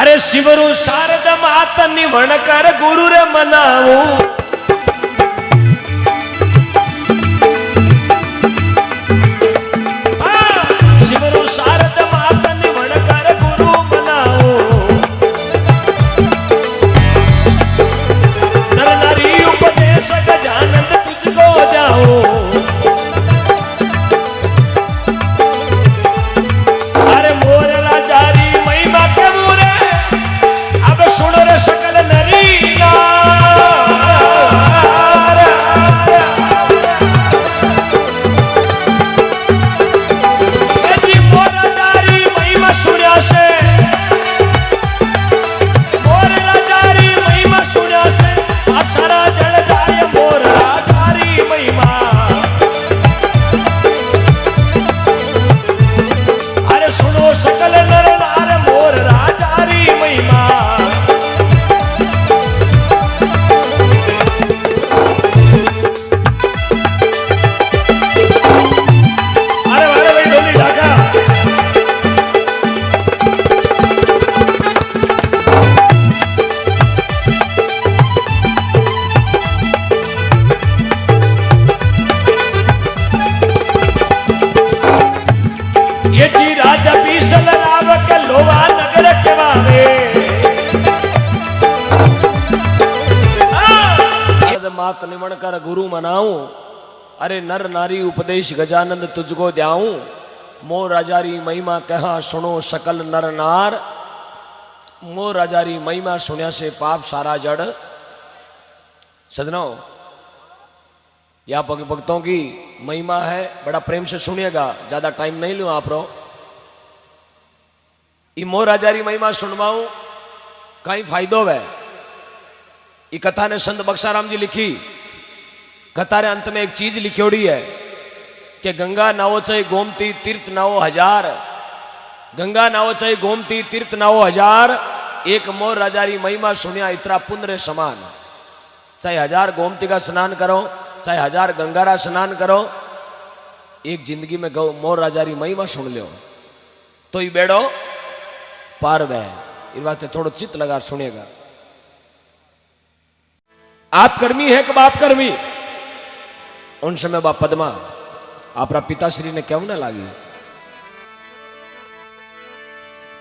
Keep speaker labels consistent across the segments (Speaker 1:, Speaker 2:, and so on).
Speaker 1: अरे शिवरु शारद मात निवण कर गुरु रे मनाऊ शिवरु शारद मात निवण कर गुरु मनाऊ नर नारी उपदेश गजानन तुझको जाओ अरे मोर लाचारी महिमा के मोरे अब सुन रे सकल नरीला जी मोर लाचारी महिमा सुन्या से मोर लाचारी महिमा सुन्या से अक्षरा जड़ जाय मोर लाचारी महिमा अरे सुनो सकल नर नार मोर लाचारी महिमा अरे वाले भाई डोली ढाका ये जी राजा बीसल राव के लोवा नगर के वावे मात निमण कर गुरु मनाऊं अरे नर नारी उपदेश गजानंद तुझको द्याऊं मोर राजारी महिमा कहा सुनो सकल नर नार मोर राजारी महिमा सुनिया से पाप सारा जड़ सजनों या भक्तों की महिमा है बड़ा प्रेम से सुनिएगा ज्यादा टाइम नहीं लूं आप रो ई मोर राजारी महिमा सुनवाऊं कहीं फायदो है ये कथा ने संत बक्साराम जी लिखी कथा रे अंत में एक चीज लिखोड़ी है कि गंगा नावो चाहे गोमती तीर्थ नावो हजार गंगा नावो चाहे गोमती तीर्थ नावो हजार एक मोर राजारी महिमा सुनिया इतना पुण्य समान चाहे हजार गोमती का स्नान करो चाहे हजार गंगारा स्नान करो एक जिंदगी में गौ मोर राजारी महिमा सुन लो तो ये बेड़ो पार वह इस बात थोड़ा चित्त लगा सुनेगा आप कर्मी है कि बाप कर्मी उन समय बाप पद्मा आपरा पिताश्री ने क्यों ना लागी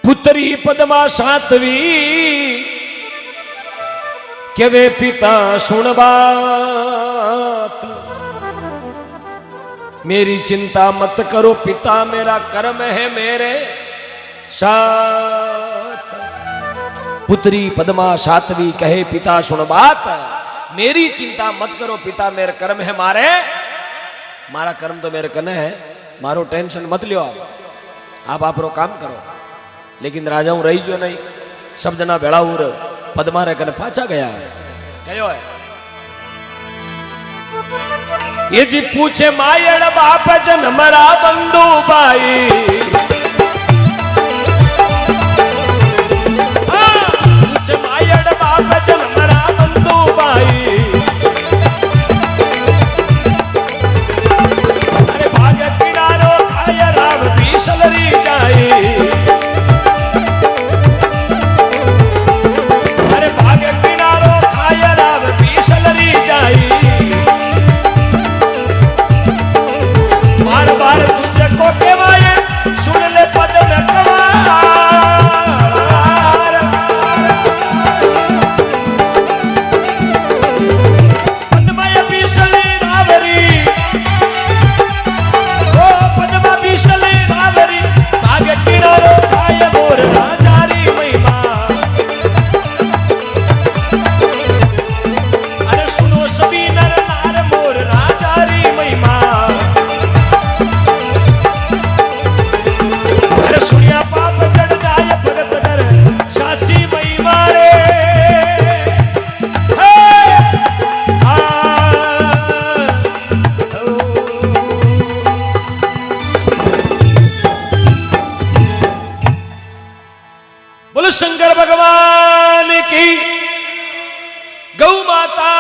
Speaker 1: पुत्री पद्मा सातवी के वे पिता सुन बात मेरी चिंता मत करो पिता मेरा कर्म है मेरे साथ पुत्री पद्मा सातवी कहे पिता सुन बात मेरी चिंता मत करो पिता मेरे कर्म है मारे मारा कर्म तो मेरे कने है मारो टेंशन मत लियो आप रो काम करो लेकिन राजाऊ रही जो नहीं सब जना भेड़ा उर पद्मा रे कने पाछा गया है कयो है ये जी पूछे मायड़ बाप जन मरा बंधु भाई पूछे मायड़ बाप जन मरा बंधु भाई अरे भाग किनारो खाय राम बीसलरी जाई अरे भाग किनारो खाय राम बीसलरी जाई बार बार तुझको केवाए सुन ले पद में कवार पद्मय बीसली रावरी ओ पद्मा बीसली रावरी भाग किनारो खाय मोर राजारी महिमा अरे सुनो सभी नर नार मोर राजारी महिमा अरे सुनिया पाप जड़ जाय भगत कर साची महिमा रे बोलो शंकर भगवान की गौ माता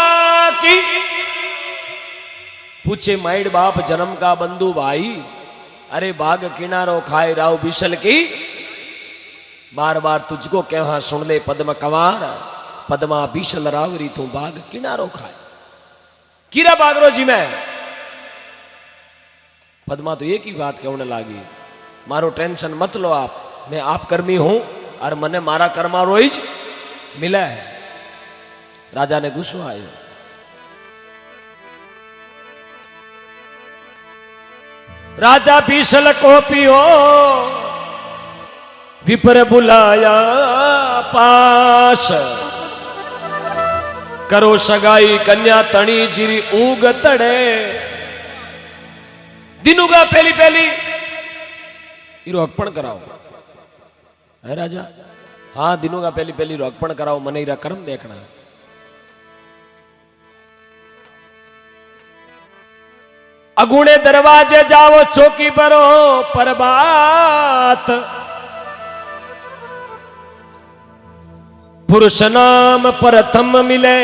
Speaker 1: की पूछे माइड बाप जन्म का बंधु भाई अरे बाग किनारो खाए राव बिशल की बार बार तुझको कहा सुन ले पद्म कंवार, पद्मा बीशल रावरी तू बाग किनारो खाए। कीरा बागरो जी में पद्मा तो एक ही बात कहने लागी, मारो टेंशन मत लो आप, मैं आप कर्मी हूं और मने मारा कर्मा रोज मिला है। राजा ने गुस्सो आयो, राजा बीसल को पियो विपर बुलाया पास, करो सगाई कन्या तणी जिरी ऊग तड़े। दिनुगा पहली पहली इरो अर्पण कराओ है राजा। हाँ दिनुगा पहली पहली रो अर्पण कराओ, मने इरा कर्म देखना। अगुणे दरवाजे जाओ चौकी बरो पर बात, पुरुष नाम प्रथम मिले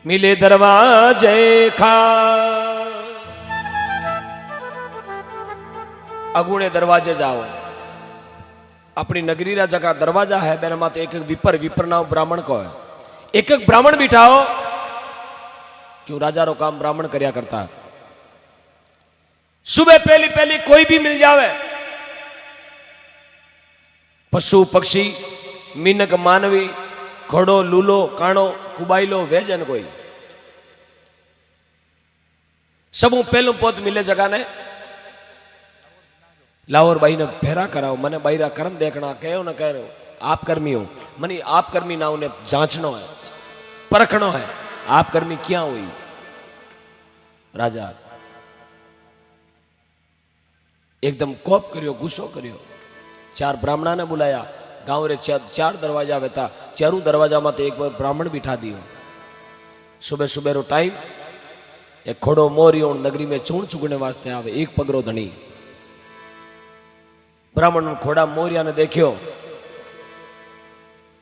Speaker 1: मिले दरवाजे खा। अगुणे दरवाजे जाओ, अपनी नगरी राजा का दरवाजा है, मेरे माते एक एक विपर नाम ब्राह्मण को है, एक एक ब्राह्मण बिठाओ। क्यों राजा रो काम ब्राह्मण करया करता है। सुबह पहली पहली कोई भी मिल जावे, पशु पक्षी मीनक मानवी घोड़ो लूलो काणो कुबाइलो वेजन कोई सबू पहलू पोत मिले जगह ने लाहौर भाई ने फेरा कराओ, मने बाईरा कर्म देखना कहो न कह रहे हो आप कर्मी हो, मनी आप कर्मी ना उन्हें जांचनो है परखनो है, आप कर्मी क्या हुई। राजा एकदम कोप करियो गुस्सो करियो, चार ब्राह्मणा ने बुलाया, गांव रे चार दरवाजा वेता, चारू दरवाजा में तो एक ब्राह्मण बिठा दियो। सुबह सुबह रो टाइम एक खोड़ो मोरियो नगरी में चूण चुगने वास्ते आवे, एक पगरो धनी ब्राह्मण खोड़ा मोरिया ने देखियो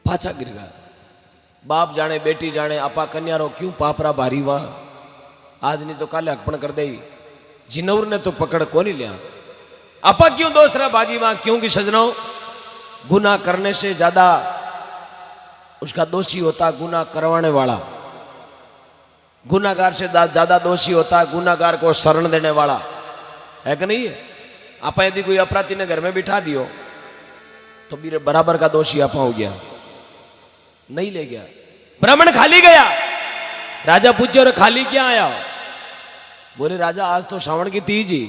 Speaker 1: पाछा गिर गया। बाप जाने बेटी जाने आपा कन्या रो क्यों पापरा भारी वहां, आज नहीं तो काले अर्पण कर दे। जिनौर ने तो पकड़ को नहीं लिया, आपा क्यों दूसरा भागी वहां, क्योंकि सजनों गुनाह करने से ज्यादा उसका दोषी होता गुनाह करवाने वाला, गुनाहगार से ज्यादा दोषी होता गुनाहगार को शरण देने वाला, है कि नहीं है। आपा यदि कोई अपराधी ने घर में बिठा दियो तो भी बराबर का दोषी आपा हो गया, नहीं ले गया। ब्राह्मण खाली गया, राजा पूछे और खाली क्या आया, बोले राजा आज तो श्रावण की तीज ही,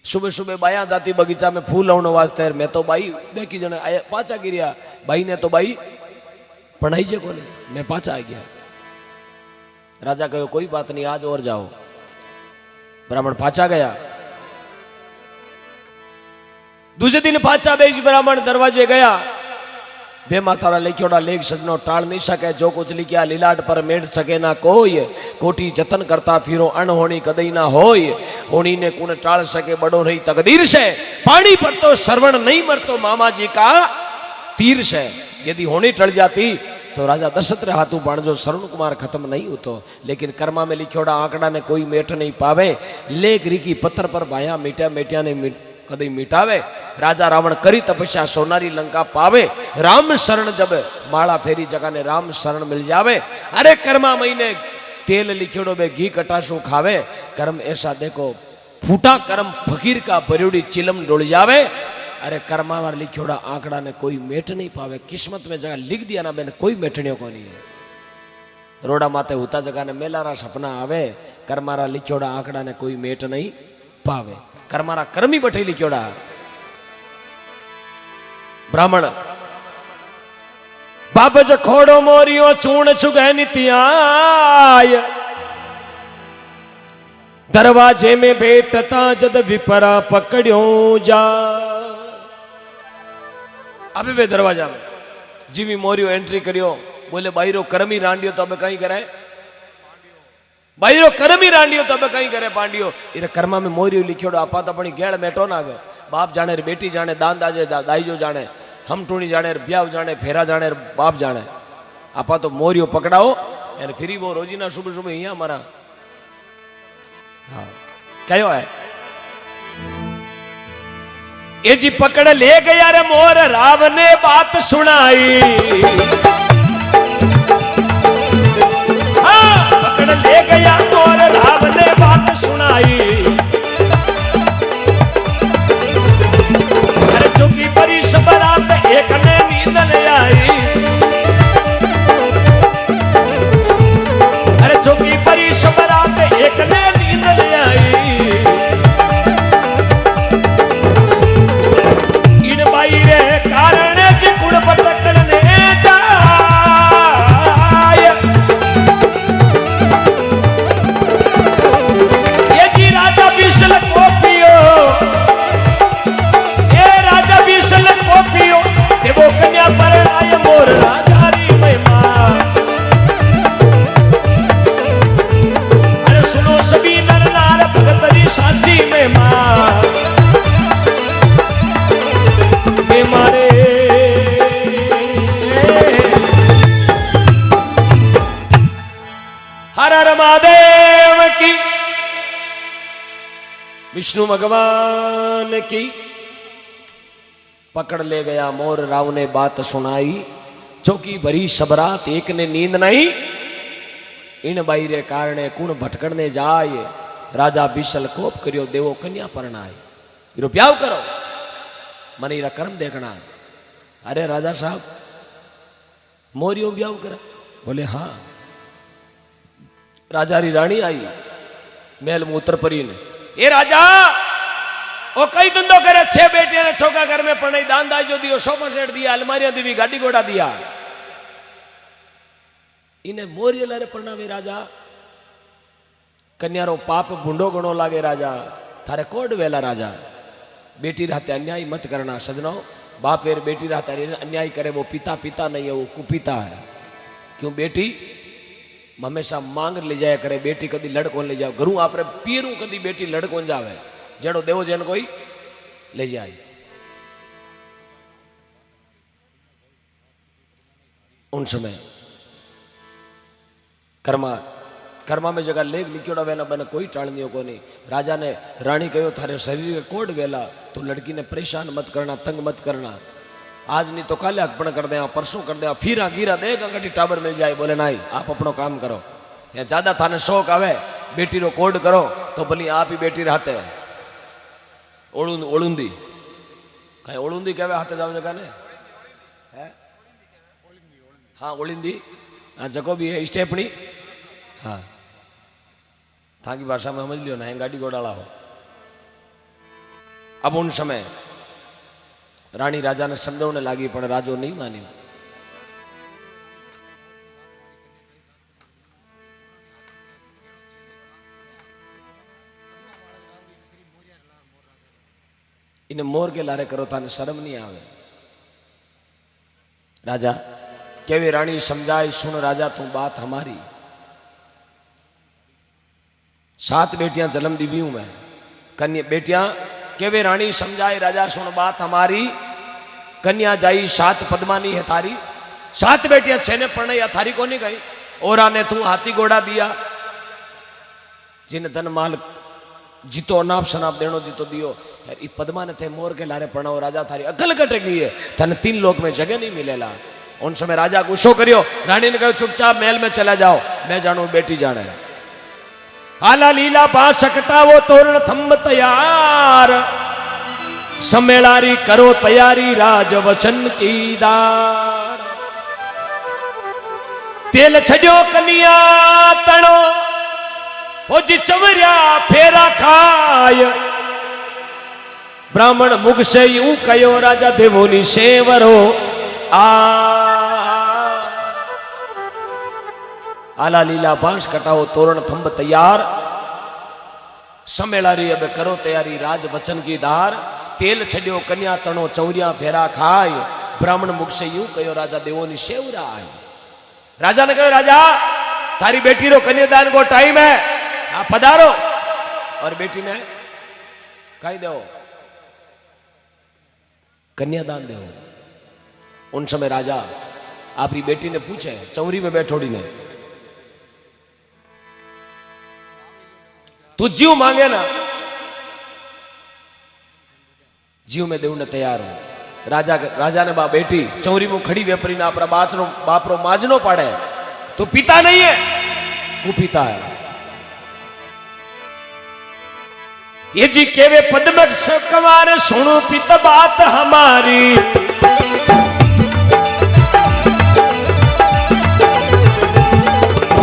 Speaker 1: सुबह सुबह बाया जाती बगीचा में फूल लाने वास्ते, मैं तो बाई देखी जने आया पाचा गिरिया, भाई ने तो बाई पढ़ाई जे को मैं पाचा आ गया। राजा कहो कोई बात नहीं आज और जाओ। ब्राह्मण पाचा गया, दूसरे दिन पाचा बेच ब्राह्मण दरवाजे गया, बे मातारा लिखोड़ा लेख सजनो टाल नहीं सके, जो कुछ लिखिया लीलाट पर मेट सके ना कोई, कोटी जतन करता फिरो अनहोनी कदई ना होय, होनी ने कुण टाल सके बड़ो रही तकदीर से, पानी पर तो श्रवण नहीं मरतो मामा जी का तीर से। यदि होनी टल जाती तो राजा दशरथ रे हाथों बाणजो शरण कुमार खत्म नहीं होतो, लेकिन कर्मा में लिखोड़ा आंकड़ा ने कोई मेट नहीं पावे, लेख रिकी पत्थर पर भाया मीठा मेटिया ने कदी मिटावे। राजा रावण करी तपस्या सोनारी लंका पावे, राम शरण जब माला फेरी जगह ने राम शरण मिल जावे। अरे कर्मा महीने तेल लिखियोड़ो बे घी कटाशो खावे, कर्म ऐसा देखो फूटा कर्म फकीर का बरियोड़ी चिलम डोल जावे। अरे कर्मा वार लिखियोड़ा आंकड़ा ने कोई मेट नहीं पावे, किस्मत में जगह लिख दिया ना बेन कोई मेटनियों को नहीं है। रोड़ा माते होता जगह ने मेलारा सपना आवे, कर्मारा लिखियोड़ा आंकड़ा ने कोई मेट नहीं पावे, कर्मारा कर्मी बठे लिखियोड़ा। ब्राह्मण बाबज खोड़ो मोरियो चूण चुगे नित्याय, दरवाजे में बैठता जद विपरा पकड़ियो जा। अभी वे दरवाजा में जीवी मोरियो एंट्री करियो, बोले बाईरो कर्मी रांडियो तो अब कहीं करे, बाईरो कर्मी रांडियो तो अब कहीं करे पांडियो। इरे कर्मा में मोरियो लिखियोड़ो आपा तो अपनी गेड़ मेटो ना गए, बाप जाने बेटी जाने दान दाजे दाईजो जाने हम टूणी जाने ब्याह जाने फेरा जाने बाप जाने, आपा तो मोरियो पकड़ाओ यानी फिर वो रोजीना सुबह सुबह यहाँ हमारा हाँ कहो है। ये जी पकड़ ले गया रे मोर राव ने बात सुनाई। हाँ, पकड़ ले गया मोर राव ने बात सुनाई। अरे चुकी बड़ी सबरात एक ने नींद ले आई। अरे चुकी बड़ी सबरात एक ने नींद ले आई। कारण जी कुड़ पटकने जाय। ये जी राजा विशल को पियो, ये राजा विशल को पियो, देवो कन्या पर आय मोर राजा री महिमा। अरे सुनो सभी नर नार भगतरी साची महिमा। मारे हर हर महादेव की, विष्णु भगवान की। पकड़ ले गया मोर राव ने बात सुनाई। चौकी भरी सबरात एक ने नींद नहीं। इन बाई रे कारणे कुण भटकड़ने जाए। राजा बिशल कोप करियो देवो कन्या परणाय। इरो प्याव करो मने इरा कर्म देखना। अरे राजा साहब मोरियो ब्याह करा? बोले हाँ। राजा री रानी आई महल में उतर परी ने। ए राजा ओ कई धंधो करे, 6 बेटियां ने छोका घर में पढ़ाई, दान दाजो दियो, सोफा सेट दिया, अलमारियां दी, गाड़ी घोड़ा दिया। इन्हें मोरियो लारे पढ़नावे राजा। कन्यारो पाप भूंडो गणो लागे राजा। थारे कोड वेला राजा। बेटी रहते अन्याय मत करना सजनो। बाप वेर बेटी रहता अन्याय करे वो पिता पिता नहीं है, वो कुपिता है। क्यों बेटी हमेशा मांग ले जाया करे। बेटी कदी लड़ कौन ले जाओ घरू आप पीरू कदी बेटी लड़ कौन जावे। जड़ो देवो जन कोई ले जाए। उन समय कर्मा में जगह लेख लिखियोड़ा वेला बने कोई टालनियो को नहीं। राजा ने रानी कहो थारे शरीर के कोड वेला तो लड़की ने परेशान मत करना, तंग मत करना। आज नहीं तो काले अर्पण कर दे, परसों कर दे, फिर गिरा दे गंगटी टाबर मिल जाए। बोले नहीं आप अपनो काम करो। या ज्यादा थाने शौक आवे बेटी रो कोड करो तो भली आप ही बेटी रहते है। ओळुंदी कहीं ओळुंदी कहवे हाथे जाओ जगह ने है। हाँ ओळिंदी हाँ जगह भी है स्टेपनी। हाँ था की भाषा में समझ लियो ना, गाड़ी घोड़ाला हो। अब उन समय रानी राजा ने समझाने लगी पर राजो नहीं मानी। इन्हें मोर के लारे करो थाने शर्म नहीं आवे। राजा केवी रानी समझाई, सुन राजा तू बात हमारी। 7 बेटियां जन्म दी हूं मैं। कन्या बेटियां केवे रानी समझाए राजा सुन बात हमारी। कन्या जाई 7 पद्मानी है थारी। 7 बेटियां 6 ने पढ़ने या थारी को नहीं गई। ओरा ने तू हाथी घोड़ा दिया, जिन धन माल जीतो अनाप शनाप देनो जीतो दियो। यार ई पद्मा ने थे मोर के लारे पढ़ाओ राजा थारी अकल कट गई है, तन 3 लोक में जगह नहीं मिलेला। उन समय राजा गुस्सो करियो। रानी ने कहा चुपचाप महल में चला जाओ, मैं जानू बेटी जाने। आला लीला पा सकता वो तोरण थंब तैयार। सम्मेलारी करो तैयारी राज वचन की दार। तेल छड़ियो कनिया तणो हो जी चवरिया फेरा खाय। ब्राह्मण मुख से यूं कयो राजा देवोनी सेवरो आ। आला लीला बांस कटाओ तोरण थंब तैयार। सम्मेलारी अब करो तैयारी राज वचन की दार। तेल छड़ियो कन्या तणो चौरिया फेरा खाय। ब्राह्मण मुख से यूं कयो राजा देवोनी सेवरा आय। राजा ने कहो राजा थारी बेटी रो कन्यादान को टाइम है, आप पधारो। और बेटी ने कही दो कन्यादान दो। उन समय राजा आपकी बेटी ने पूछे चौरी में बैठोड़ी ने तू जीव मांगे ना, जीव में देवने तैयार हूं। राजा ने बा बेटी चौरी में खड़ी वेपरी ना अपना बापरो माजनो पाड़े तो पिता नहीं है, कुपिता है। ये जी केवे पद्म कमार सुनो पिता बात हमारी,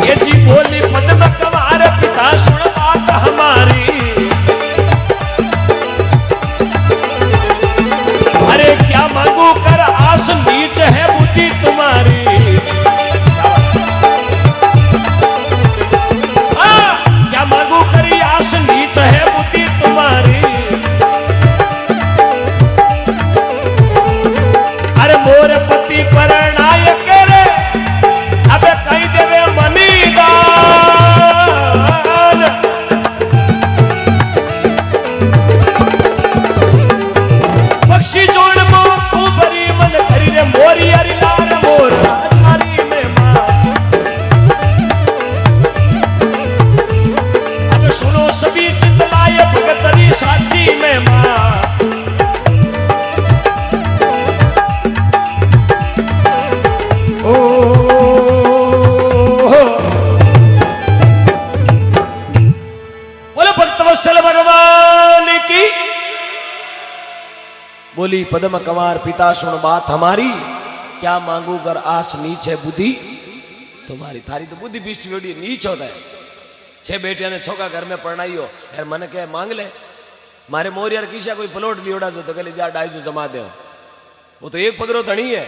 Speaker 1: ये जी बोली पद्म कमार पिता सुन बात हमारी। अरे क्या मांगू कर आस नीच है बुद्धि तुम्हारी, क्या मांगू कर आस नीच है बुद्धि तुम्हारी। अरे मोर पति परणाय करे अब कहीं देवे मनीदार, पक्षी जोड़ मो तू बरी मन करी रे मोरी अरी लार मोर राजारी में मां। अब सुनो सभी चितलाय भगतरी साची में मां। बोले भक्तवत्सल भगवान की, बोली पद्म कंवर पिता सुन बात हमारी, क्या मांगू कर आस नीच है बुद्धि तुम्हारी। थारी तो बुद्धि बिस्ट वेड़ी नीच होता है। 6 बेटिया ने छोका घर में पढ़ाई हो यार, मन के मांग ले मारे मोर यार किसा कोई प्लॉट लियोड़ा जो तो कल जा डाई जो जमा दे, वो तो एक पगरो धनी है।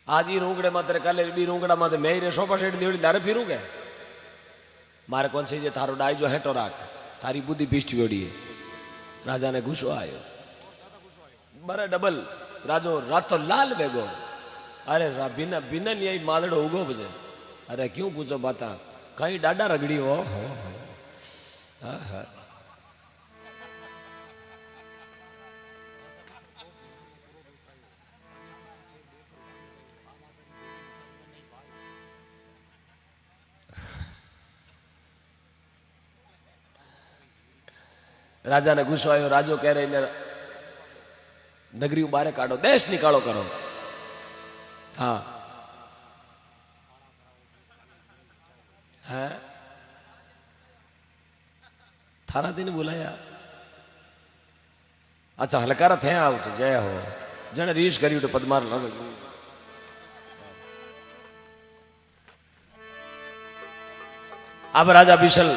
Speaker 1: आज ही रूंगड़े मात्र कल भी रूंगड़ा मात्र मैं रे सोफा सेट लियोड़ी लारे फिरू के मारे कौन से जे थारो डाई जो है तो राख, थारी बुद्धि बिस्ट वेड़ी है। राजा ने गुस्सो आयो, बरे डबल राजो रात तो लाल बेगो। अरे बिना बिना नहीं मालड़ो उगो बजे। अरे क्यों पूछो बाता, कहीं डाडा रगड़ी हो। राजा ने गुस्सो आयो, राजो कह रहे नगरी बारे काढ़ो, देश निकालो करो। हाँ है थारा दिन बुलाया। अच्छा हलकारा थे आओ तो जय हो जने रीश करी तो पदमार लग। अब राजा बिशल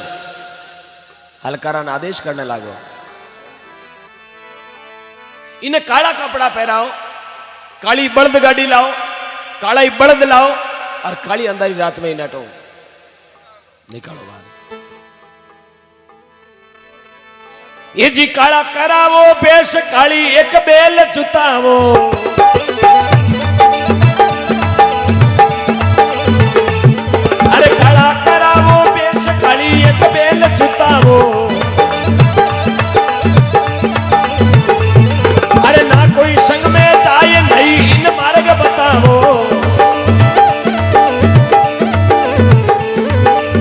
Speaker 1: हलकारा ने आदेश करने लागो, इन्हें काला कपड़ा पहराओ, काली बलद गाड़ी लाओ, काला ही बलद लाओ और काली अंधारी रात में नटो निकालो बाहर। ये जी काला करावो बेश काली एक बेल जुतावो, अरे काला करावो बेश काली एक बेल जुतावो। अरे ना कोई संग में जाए नहीं इन मार्ग बतावो,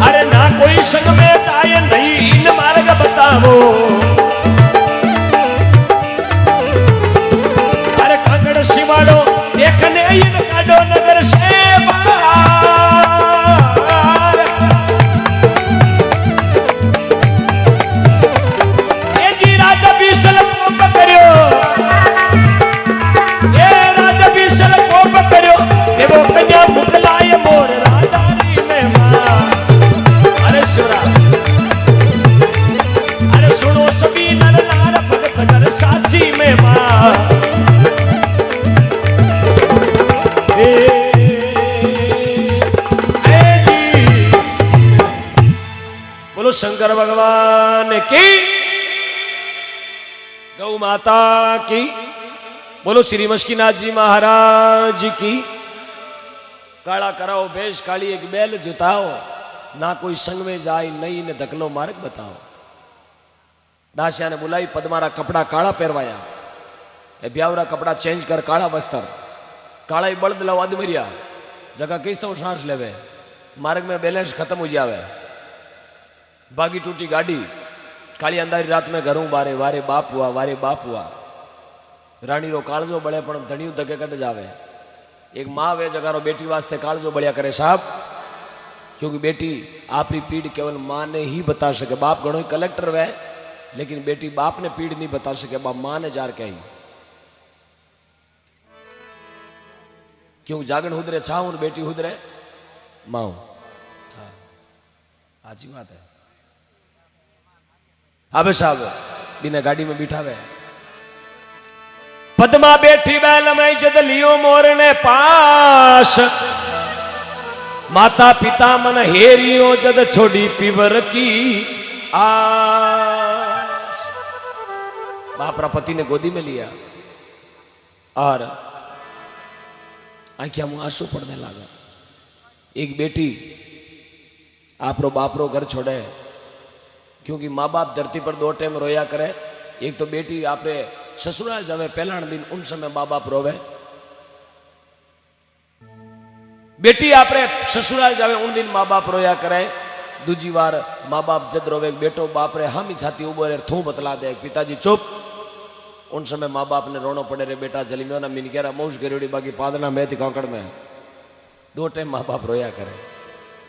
Speaker 1: अरे ना कोई संग में जाए नहीं इन मार्ग बतावो। अरे कांगड़ शिवाड़ो देखने इन काडो नगर से बाहर। ये जी राजा बिशल कोप करियो, ये राजा बिशल कोप करियो, देवो कन्या मुखलाय मोर राजारी में मां। अरे सुरा, अरे सुनो सभी नर नार भगत नर साची में मां। जी बोलो शंकर भगवान की, गौ माता की, बोलो श्री मस्कीनाथ जी महाराज की। काला कराओ भेष काली एक बैल जुताओ, ना कोई संग में जाए नहीं ने धकलो मार्ग बताओ। दासिया ने बुलाई, पद्मारा कपड़ा काला पहरवाया, ब्यावरा कपड़ा चेंज कर काला वस्त्र, काला ही बल्द लाओ अदमरिया जगह किस तो सांस लेवे, मार्ग में बैलेंस खत्म हो जावे, बागी टूटी गाड़ी काली अंधारी रात में घरों बारे वारे बाप हुआ, वारे बाप हुआ। रानी रो कालजो बड़े पण धनियों धके कट जावे। एक माँ वे जगारो बेटी वास्ते कालजो बढ़िया करे साहब, क्योंकि बेटी आपरी पीड़ केवल माँ ने ही बता सके। बाप घणो कलेक्टर वे, लेकिन बेटी बाप ने पीड़ नहीं बता सके, बाप माँ ने जार कही। क्यों जागण हुदरे छाऊं बेटी हुदरे माऊ। हाँ आजी बात है। अबे साहब बिना गाड़ी में बिठावे। पद्मा बैठी बैल में जद लियो मोर ने पास, माता पिता मन हेरियो जद छोड़ी पीवर की आस। बापरा पति ने गोदी में लिया और आंखिया मुंह आंसू पड़ने लगा। एक बेटी आपरो बापरो घर छोड़े, क्योंकि माँ बाप धरती पर दो टाइम रोया करे। एक तो बेटी आपरे ससुराल जावे पहला दिन, उन समय माँ बाप रोवे। बेटी आपरे ससुराल जावे उन दिन माँ बाप रोया करे। दूजी बार माँ बाप जद रोवे बेटो बाप रे हामी छाती उबो रे थू बतला दे पिताजी चुप। उन समय माँ बाप ने रोनो पड़े रे बेटा जलीम्यो ना मिनकेरा मौज गरेड़ी बाकी पादना में थी कांकड़ में। दो टाइम माँ बाप रोया करे।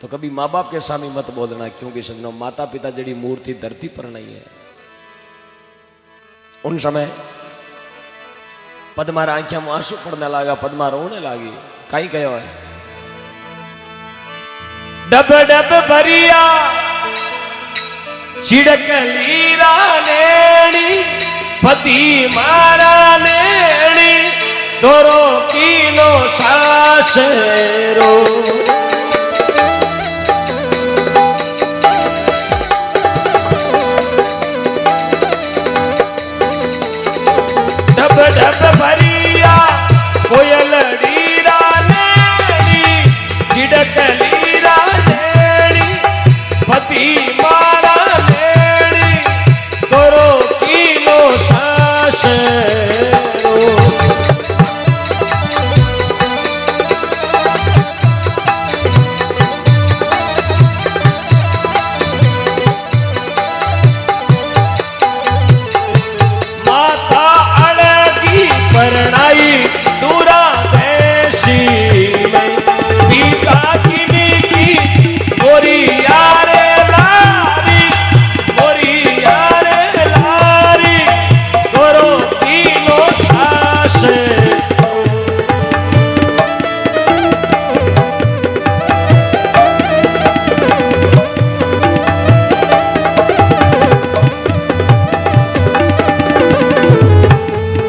Speaker 1: तो कभी माँ बाप के सामने मत बोलना, क्योंकि सजनो माता पिता जड़ी मूर्ति धरती पर नहीं है। उन समय पद्मा आंखिया में आंसू पड़ने लगा, पद्मा रोने लगी। कहीं कहो है डब डब भरिया चिड़कलीरा लेनी, पति मारा लेनी, दोरो किलो सास रो। डब डब भरिया कोयलड़ीरा लेनी, चिड़कलीरा लेनी, पति मारा लेनी, दोरो किलो सास रो। परणाई दूरा देशी में पीता की नीति मोरी यारे लारी, मोरी यारे लारी, करो तीनों सास।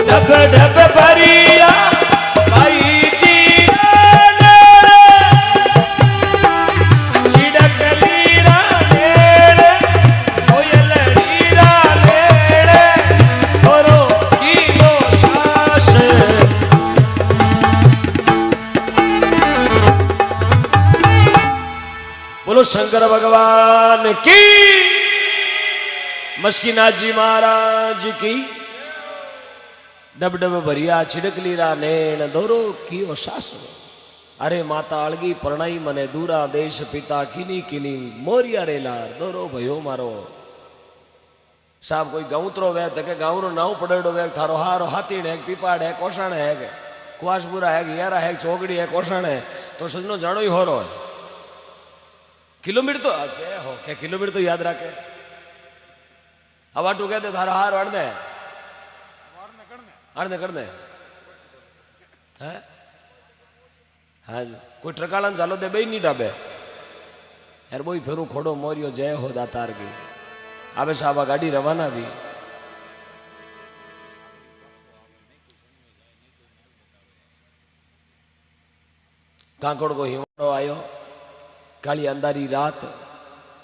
Speaker 1: डब डब भरिया भाई जी चिड़कलीरा लेड़े, कोयलड़ीरा लेड़े, दोरो किलो सास। बोलो शंकर भगवान की, मस्किना जी महाराज की। डब डब भरिया चिड़कलीरा नैन, दोरो कियो सास। अरे माता अलगी परणाई मने दूरा देश, पिता किनी किनी मोरिया रे लार, दोरो भयो मारो। साहब कोई गाँवतरो वे तो के गाँव रो नाव पड़ेड़ो वे, थारो हारो हाथीड़ है, पीपाड़ है, कोषण है, कुआसपुरा है, यारा है, चौकड़ी है, कोषण है, तो सजनो जानो ही हो रो है। किलोमीटर तो अच्छे हो क्या, किलोमीटर तो याद रखे। हवा टू कहते थारो हार वड़ दे अड़ने कर दे है। हाँ जी कोई ट्रकालन चालो दे बई नहीं डाबे यार बोई फेरू खोड़ो मोरियो जय हो दातार की। आबे साहबा गाड़ी रवाना भी। कांकोड़ को हिमारो आयो, काली अंधारी रात,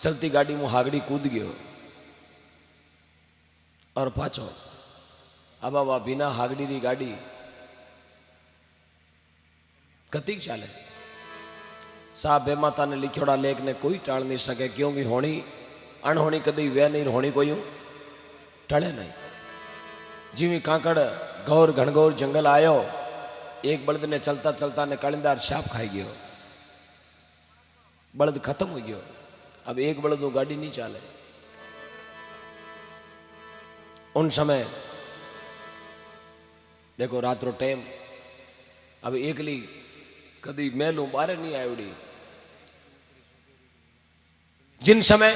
Speaker 1: चलती गाड़ी में हागड़ी कूद गयो और पाछो। अब बाबा बिना हागड़ी री गाड़ी कतीक चाले। साहब बेमाता ने लिखोड़ा लेख ने कोई टाल नहीं सके, क्योंकि होनी अणहोनी कदी वे नहीं, होनी कोई टले नहीं। जीवी कांकड़ गौर घनगौर जंगल आयो, एक बलद ने चलता चलता ने कालिंदार शाप खाई गयो, बलद खत्म हो गयो। अब एक बलद वो गाड़ी नहीं चाले। उन समय देखो रात्रो टाइम अब एकली कदी मेलू बारे नहीं आवड़ी। जिन समय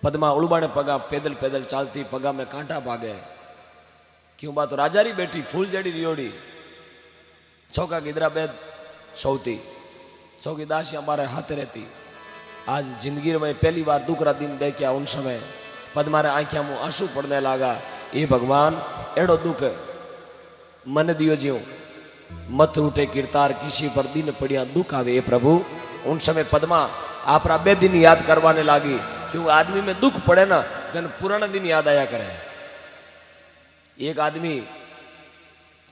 Speaker 1: पद्मा उड़बाने पगा पैदल पैदल चालती पगा में कांटा भागे क्यों बात राजा री बेटी फूल जड़ी रियोड़ी चौका गिदरा बेद सौती चौकी दासी हमारे हाथ रहती। आज जिंदगी में पहली बार दूसरा दिन देखा उन समय पद्मा रे आंखिया मुँह आंसू पड़ने लगा। ये भगवान एड़ो दुख मन दियो ज्यों मत रूटे किरतार किसी पर दिन पड़िया दुख आवे। ये प्रभु उन समय पद्मा आपरा बे दिन याद करवाने लगी क्यों आदमी में दुख पड़े ना जन पुराना दिन याद आया करे। एक आदमी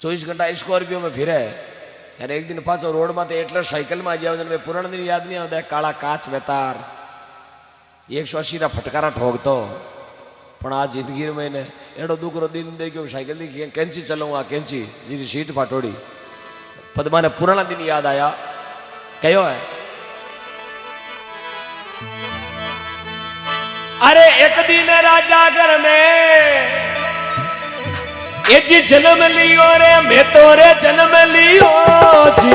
Speaker 1: 24 घंटा स्कॉर्पियो में फिरे यार एक दिन पाचो रोड में एटले साइकिल में आ जाओ जन पुराना दिन याद नहीं आता। काला काच वेतार 180 रा फटकारा ठोकतो पण आज जिंदगी में ने एडो दुखरो दिन देखो साइकिल दी कैंची चलाऊँ आ कैंची जी सीट फाटोड़ी। पद्मा ने पुराना दिन याद आया कहो है अरे एक दिन राजा घर में ये जी जन्म लियो रे मैं तो रे जन्म लियो जी।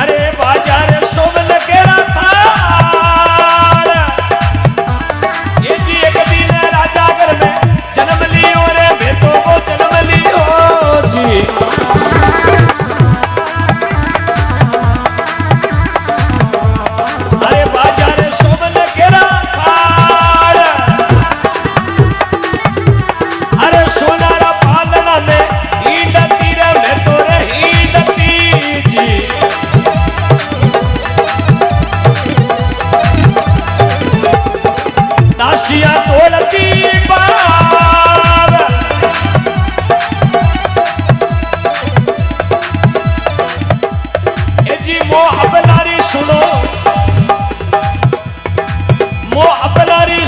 Speaker 1: अरे बाजार शोभन केरा था ये जी एक दिन राजा घर में जन्म लियो रे मैं तो वो जन्म लियो जी।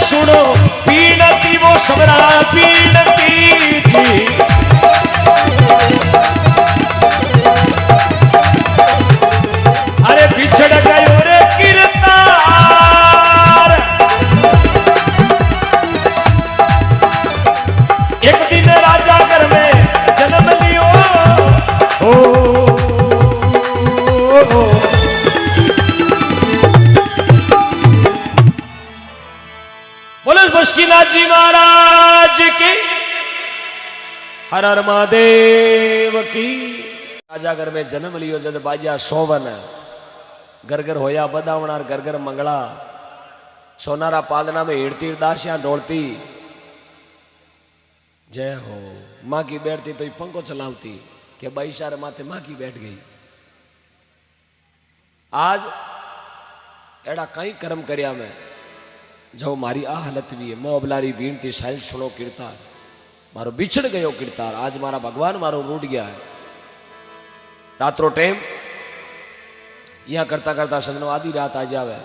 Speaker 1: सुनो पीनती वो सबरा पीनती जी। अरे बिछड़ गयो रे किरतार एक दिन राजा घर में जन्म लियो ओ मुश्किला जी महाराज की हर हर महादेव की। राजा घर में जन्म लियो जद बाजा शोभन घर घर होया बदावणार घर घर मंगला सोनारा पालना में हिड़ती दासियां डोलती जय हो। माँ की बैठती तो पंखो चलावती के बाई सारे माथे माँ की बैठ गई। आज एड़ा कई कर्म करया मैं जो मारी आ हालत भी है मोबलारी वीणती साइल सुनो किरतार मारो बिछड़ गयो किरतार। आज मारा भगवान मारो रूट गया है। रात्रो टाइम यहाँ करता करता सजनो आधी रात आ जावे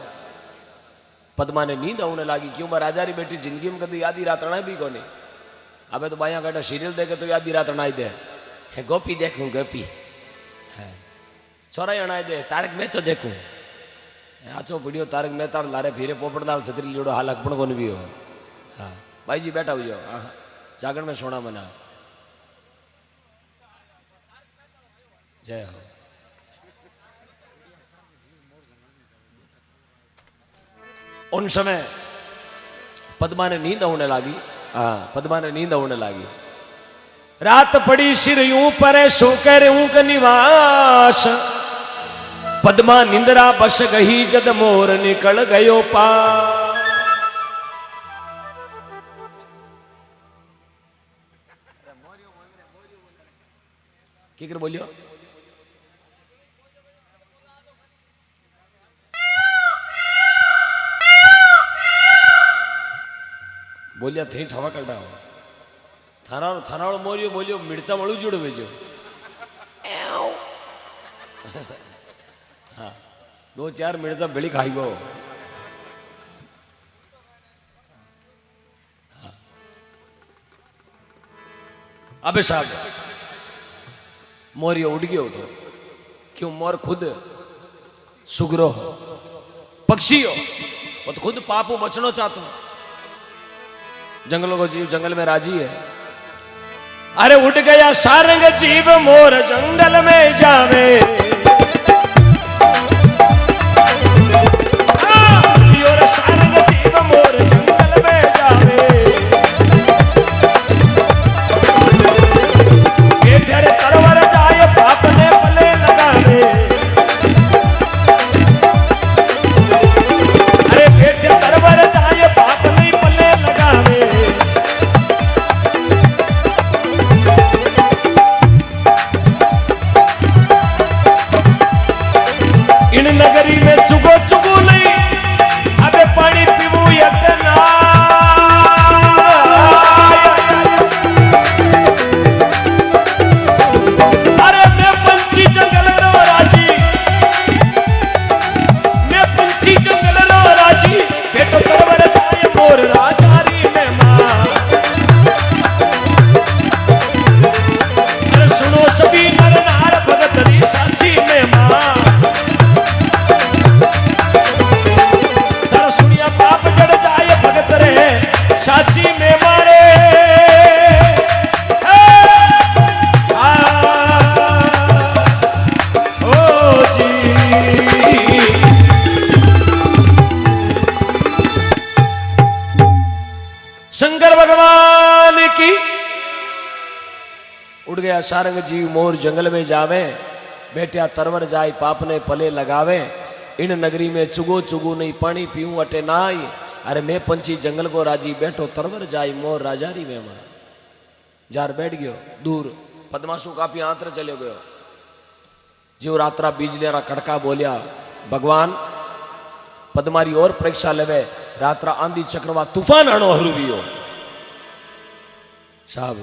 Speaker 1: पद्मा ने नींद आने लगी क्यों मैं राजा री बेटी जिंदगी में कभी आधी रात अणाई भी कोनी। अबे तो बाया काटा सीरियल देखे तो आधी रात अणाई दे है गोपी देखूं गोपी है छोरा अणाई दे तारक मैं तो देखूं आचो वीडियो तारक मेहता लारे फिरे पोपटलाल छतरी लीड़ो हाल अकपण को भी हो। हाँ भाई जी बैठा हुई हो जागरण में सोना मना जय हो। उन समय पद्मा ने नींद होने लगी। हाँ पद्मा ने नींद होने लगी। रात पड़ी सिर यूं परे सो कर ऊंक निवास पद्मा निंद्रा बस गई जद मोर निकल गयो पास। क्या बोलियो बोलिया थी ठवा कड़ा थाना थाना मोरियो बोलियो मिर्चा मळू जुड़ भेजो। हाँ 2-4 मिर्चा बेड़ी खाई गो। हाँ। अबे साहब मोरियो उड़ गयो उठो क्यों? मोर खुद सुगरो हो, पक्षी हो, वो तो खुद पापू बचना चाहता हूं। जंगलों को जीव जंगल में राजी है। अरे उड़ गया सारंग जीव मोर जंगल में जावे, सारंग जीव मोर जंगल में जावे, बेटर तरवर जाए पाप ने पले लगावे। अरे बेटे तरवर जाए पाप नहीं पले लगावे। इन नगरी में चुगो चुगो नहीं, अबे पानी पीवू यतना। अरे मैं पंछी जंगल रो राजी, मैं पंछी जंगल रो राजी, बेटो तरवर जाए मोर राजारी में मां। अरे सुनो सभी नर नार भगत री साची में मां। पाप जड़ जाए भगत रे साची में मारे। ओ जी शंकर भगवान की। उड़ गया सारंग जीव मोर जंगल में जावे, बेटिया तरवर जाए पाप ने पले लगावे। इन नगरी में चुगो चुगो नहीं पानी पीऊं अटे नाई। अरे मैं पंछी जंगल को राजी, बैठो तरवर जाई मोर राजारी में मां। जार बैठ गयो दूर, पद्माशु काफी आंतर चले गयो। जीव रात्रा बिजली रा कड़का बोलिया, भगवान पद्मारी और परीक्षा लेवे। रात्रा आंधी चक्रवा तूफान आनो हरूवियो। साहब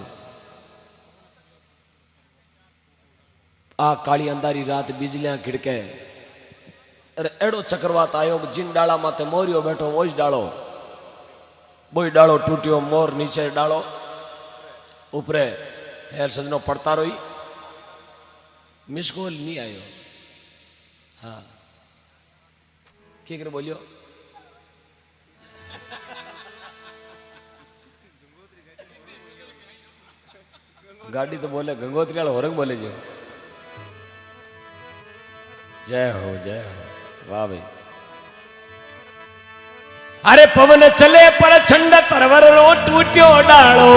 Speaker 1: आ काली अंधारी रात बिजलियां खिड़के। अरे एड़ो चक्रवात आयो, जिन डाला माते मोरियो बैठो वोज डालो, बोई डालो टूटियो, मोर नीचे डालो ऊपरे। हेर सजनो पड़ता रोई, मिसकोल नहीं आयो। हाँ की करे बोलियो? गाड़ी तो बोले गंगोत्री वाला होरंग बोले जो। जय हो जय हो, वाह भाई। अरे पवन चले पर छंड तरवर रो टूट्यो डालो।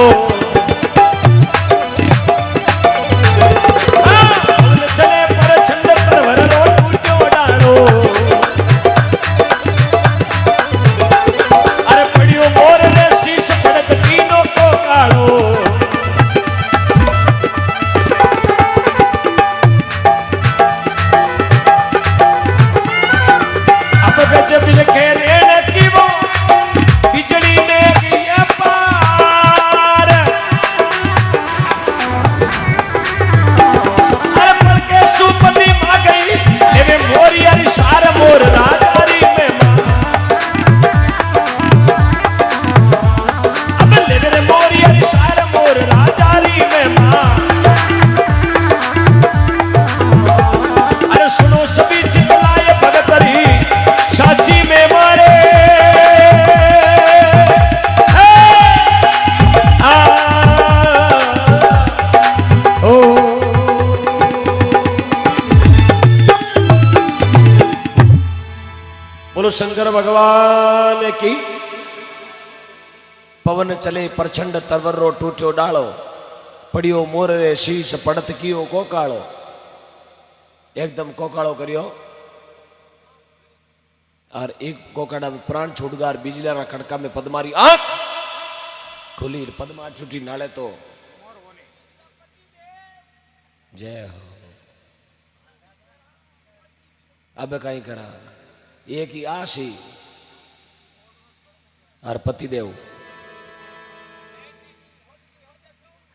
Speaker 1: पवन चले पर छंड तरवर रो टूट्यो डालो। अरे पड़ियो मोर रे शीश पड़क तीनों को कालो। गजब लिखे रेण की वो बिजली में गया पार। अरे पल के सुपति मां गई लेवे मोरी अरी सार मोर राजारी में मां। अब लेवे रे मोरी अरी सार मोर राजारी में मां। अरे सुनो सभी चितलाए भगत री साची में मारे। ओ बोलो शंकर भगवान की। पवन चले प्रचंड तरवर रो टूट्यो डालो। पड़ियो मोर रे शीश पड़त कियो कोकालो। एकदम कोकालो करियो और एक कोकाड़ा में प्राण छूटगार बिजलिया रा कड़का में पद्मारी आंख खुली। पद्मा छुटी नाले तो जय हो। अब कहीं करा एक ही आशी और पतिदेव।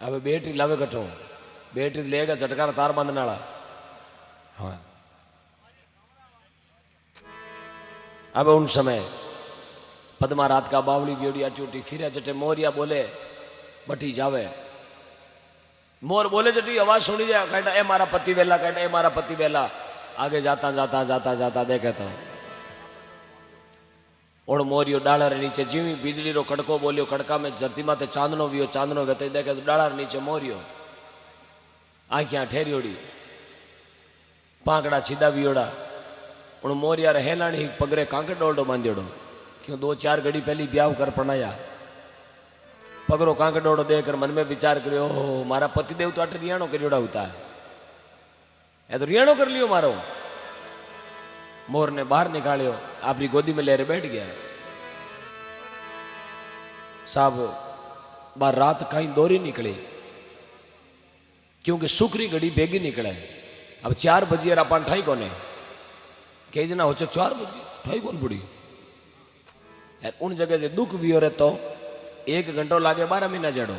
Speaker 1: अब बेटी लावे कठो, बेटी लेगा झटकार तार बांधने वाला। हाँ अब उन समय पद्मा रात का बावली व्योड़ी अटी उठी फिरे जटे मोरिया बोले बटी जावे। मोर बोले जटी आवाज सुनी जाए कहता ए मारा पति वेला, कहता ए मारा पति वेला। आगे जाता जाता जाता जाता देखे तो ओण मोरियो डाला रे नीचे जीवी बिजली रो कड़को बोलियो, कड़का में धरती माथे चांदनो वियो, चांदनो वेते देखे तो डाला रे नीचे मोरियो, आंखियां ठेरियोड़ी, पांकड़ा सीधा वियोड़ा, उन मोरिया रे हेलाणी पगरे कांके डोलडो बांधियोड़ो, क्यों 2-4 घड़ी पहली ब्याह कर पनाया, पगरो कांके डोलडो देकर मन में विचार करियो, ओहो मारा पतिदेव तो आटे रियाणो करियोड़ा होता है, ए तो रियाणो कर लियो मारो। मोर ने बाहर निकालियो, अपनी गोदी में लेरे बैठ गया। साहब बार रात कहीं दोरी निकली, क्योंकि सुखरी घड़ी बेगी निकले। अब 4 बजे अपन ठाई कोने कई जना हो 4 बजे ठाई कौन बुढ़ी उन जगह से दुख भी हो रहे तो 1 घंटो लागे 12 महीना जड़ो।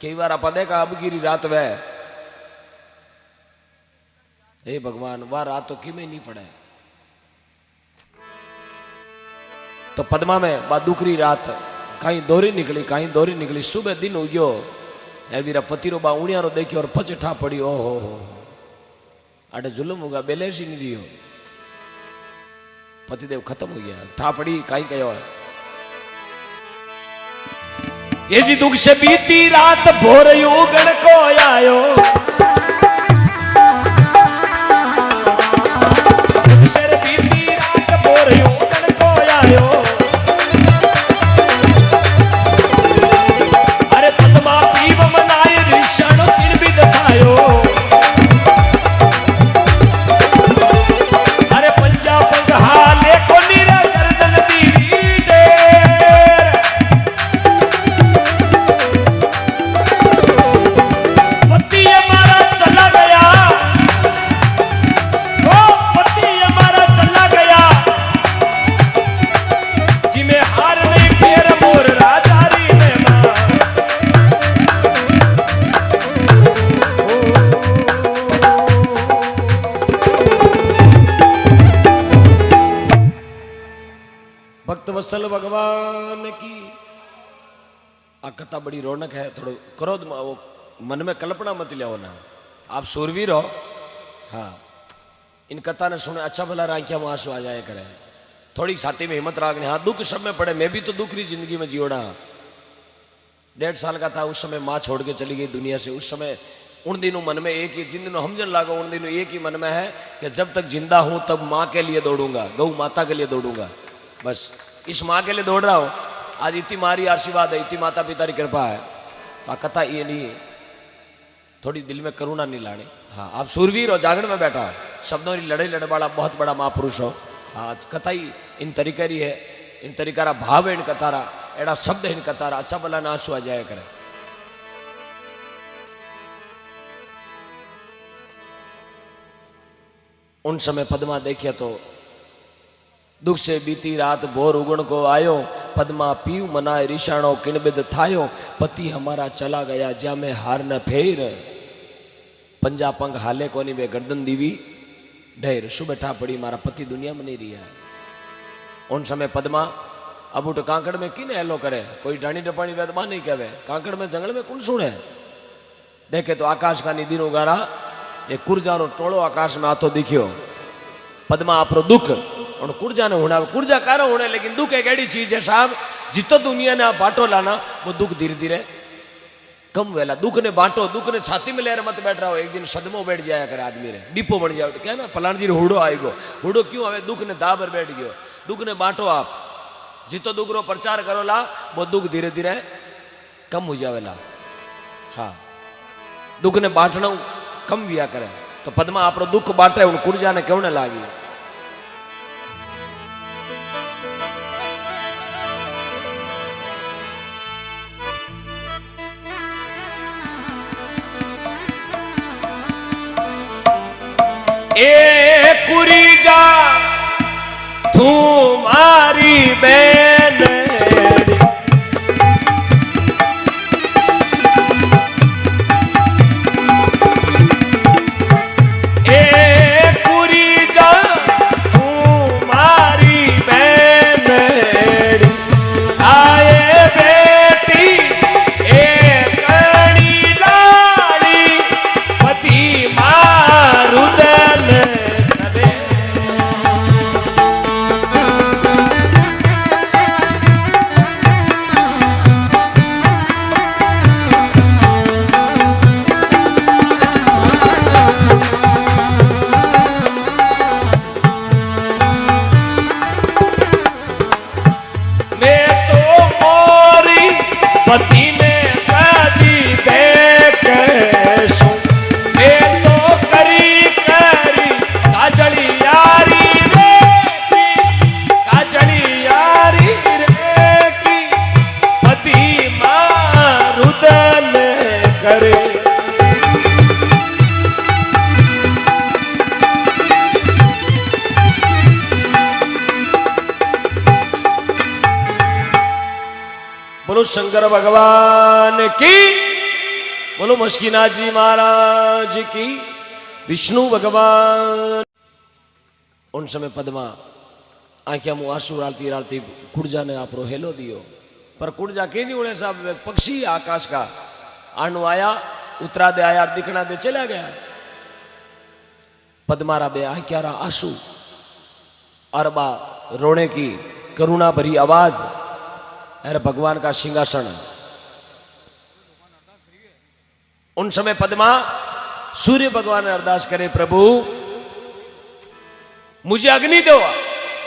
Speaker 1: कई बार आप देखा अब गिरी रात वह, हे भगवान वह रात तो किमें नहीं पड़े। तो पद्मा में बा दुखरी रात कहीं दोरी निकली, कहीं दोरी निकली, सुबह दिन उग्यो, वीरा पतिरो बा उणियारो देखियो और पच ठा पड़ी, ओ हो अटे जुलम होगा बेलेसी नहीं दियो, पतिदेव खत्म हो गया, ठा पड़ी कहीं कहो है। ये जी दुख से बीती रात भोर युगण को आयो, दुख से बीती रात भोर युगण को आयो, अरे पद्मा पीव मनाए ऋषण किन विद थायो, अरे पंजा पंग हाले को निरा गर्दन दीवी देर, पति हमारा चला गया, ओ पति हमारा चला गया, जिमे हार नहीं फेर मोर राजारी ने मां। भक्त वत्सल भगवान की आ कथा बड़ी रौनक है। थोड़ो क्रोध में वो मन में कल्पना मत लिया ना, आप सूरवीर हो। हाँ इन कथा ने सुने अच्छा भला आंखिया में आंसू आ जाए करे, थोड़ी छाती में हिम्मत रखनी। हाँ दुख सब में पड़े, मैं भी तो दुखरी जिंदगी में जियोड़ा। 1.5 साल का था उस समय, माँ छोड़ के चली गई दुनिया से। उस समय उन दिनों मन में एक ही, जिन दिनों हमजन लागो उन दिनों एक ही मन में है कि जब तक जिंदा हूं तब माँ के लिए दौड़ूंगा, गौ माता के लिए दौड़ूंगा, बस इस माँ के लिए दौड़ रहा हूं। आज इतनी मारी आशीर्वाद है, इतनी माता पिता की कृपा है। तो कथा ये नहीं, थोड़ी दिल में करुणा नहीं लानी। हाँ आप सूरवीर हो, जागरण में बैठा हो, शब्दों की लड़ाई लड़ने वाला बहुत बड़ा महापुरुष हो। हाँ कथा ही इन तरीके री है, इन तरीका भाव है इन कथारा, एड़ा शब्द है इन कथारा, अच्छा भला ना आंसू आ जाए करे। उन समय पद्मा देखिए तो दुख से बीती रात भोर उगण को आयो, पद्मा पीव मनाए रिशाणो किणबिद थायो, पति हमारा चला गया ज्या में हार न फेर, पंजा पंख हाले कोनी बे गर्दन दीवी ढेर। शुभ ठा पड़ी मारा पति दुनिया में नहीं रिया। उन समय पद्मा अब उठ कांकड़ में किने हेलो करे, कोई डाणी डपाणी वेदमा नहीं कहवे, कांकड़ में जंगल में कौन सुने। देखे तो आकाश का निधि उगारा एक कुर्जारो टोलो आकाश में आतो दिखियो। पद्मा आपरो दुख और कुर्जा ने होना, कुर्जा कारो होने, लेकिन दुख एक ऐसी चीज है साहब, जितो दुनिया ने आप बांटो लाना वो दुख धीरे धीरे कम वेला। दुख ने बांटो, दुख ने छाती में लेर मत बैठ रहा हो, एक दिन सदमो बैठ जाया करे आदमी रे, डिपो बन जाओ। क्या ना फलान जी हुडो आएगो, हुडो क्यों आवे, दुख ने दाबर बैठ गयो। दुख ने बांटो आप, जितो दुख रो प्रचार करो ला वो दुख धीरे धीरे कम हो जावेला। हाँ दुख ने बांटना कम विया करे। तो पद्मा आप दुख बांटे उन कुर्जा ने क्यों न लागी। ए कुरीजा तुम्हारी बहन, ए कुरीजा तुम्हारी बहन, आए बेटी एक कणी लाड़ी, पति मारुदन करे। पति ने कदी देख सो ए तो करी करी काजली यारी रे की काजली यारी रे की पति मारुदन करे। बोलो शंकर भगवान की, बोलो मस्कीनाथ जी महाराज की, विष्णु भगवान। उन समय पद्मा आंखिया मुँह आंसू रालती रालती कुड़जा ने आप हेलो दियो, पर कुड़जा के नहीं उड़े साहब, पक्षी आकाश का आणु आया उतरा दे आया दिखना दे चला गया। पद्मारा बे आंखियारा आंसू और बा रोने की करुणा भरी आवाज, अरे भगवान का सिंहासन। उन समय पद्मा सूर्य भगवान ने अरदास करे, प्रभु मुझे अग्नि दो,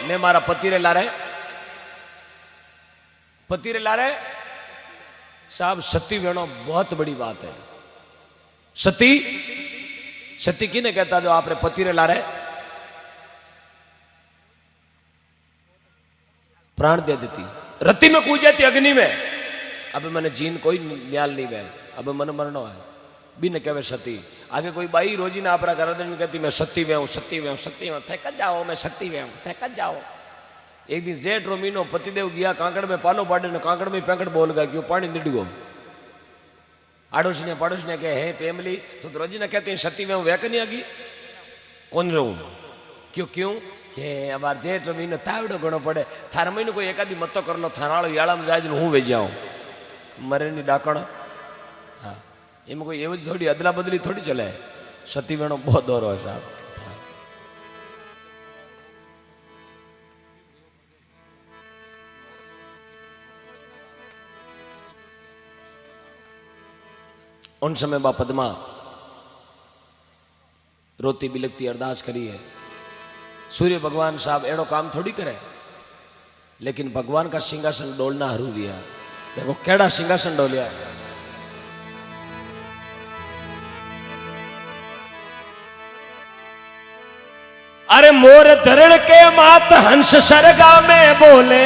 Speaker 1: मैं मारा पति रे लारे साहब। सती वेणो बहुत बड़ी बात है। सती सती किने कहता जो आपरे पति रे लारे प्राण दे देती, रत्ती में कूद जाती अग्नि में। अब मैंने जीन कोई न्याल नहीं गए, अब मन मरनो है भी न कहवे सती। आगे कोई बाई रोजी ना आपरा कर देने कहती मैं सती वे हूं थक जाओ, मैं सती वे हूं थक जाओ। एक दिन जेठ रो महीनो पतिदेव गया कांकड़ में पालो पाड़े ने कांकड़ में पैंकड़ बोल गया क्यों पानी निड़ गो। आड़ोसी ने पड़ोसी ने कहे हे पेमली तो रोजी ने कहती सती वे हूं वह नहीं आगी कौन रहूं क्यों क्यों के अबार जेठ रो महीनो तावड़ो घणो पड़े, थार महीनो कोई एकादी मतो कर लो, थाराड़ो याड़ा में जाए हूँ वे जाऊँ मरे नहीं डाकण। हाँ एम कोई एवं थोड़ी अदला बदली थोड़ी चले, सती वेणो बहुत दौरो है साहब। उन समय बा पद्मा रोती बिलकती अरदास करी है। सूर्य भगवान साहब एड़ो काम थोड़ी करे, लेकिन भगवान का सिंहासन डोलना हरू दिया। देखो केड़ा सिंहासन डोलिया। अरे मोर धरण के मात हंस सरगा में बोले,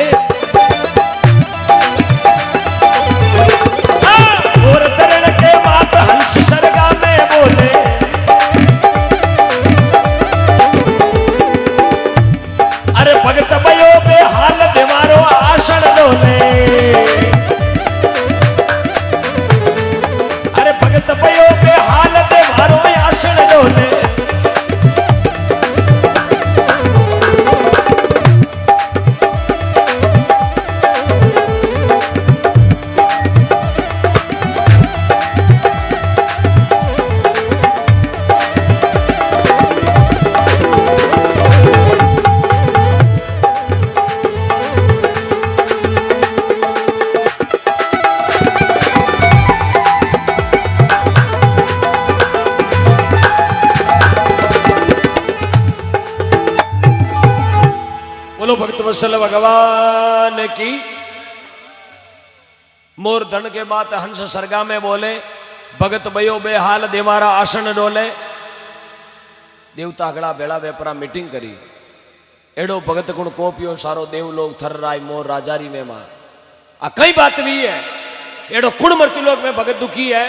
Speaker 1: मोर धरण के मात हंस सरगा में बोले, अरे भगत भयो बे हाल बीमारो आसन डोले, अरे भगत भयो बे हाल बीमारो आसन डोले। बोलो भक्त वत्सल भगवान की। मोर धन के बात हंस सरगा में बोले, भगत भयो बेहाल देवारा आसन डोले। देवता अगड़ा बेड़ा वेपरा मीटिंग करी, एड़ो भगत गुण कोपियो सारो देव लोग थर राय मोर राजारी में मां। आ कई बात भी है, एड़ो कुण मृत्यु लोक में भगत दुखी है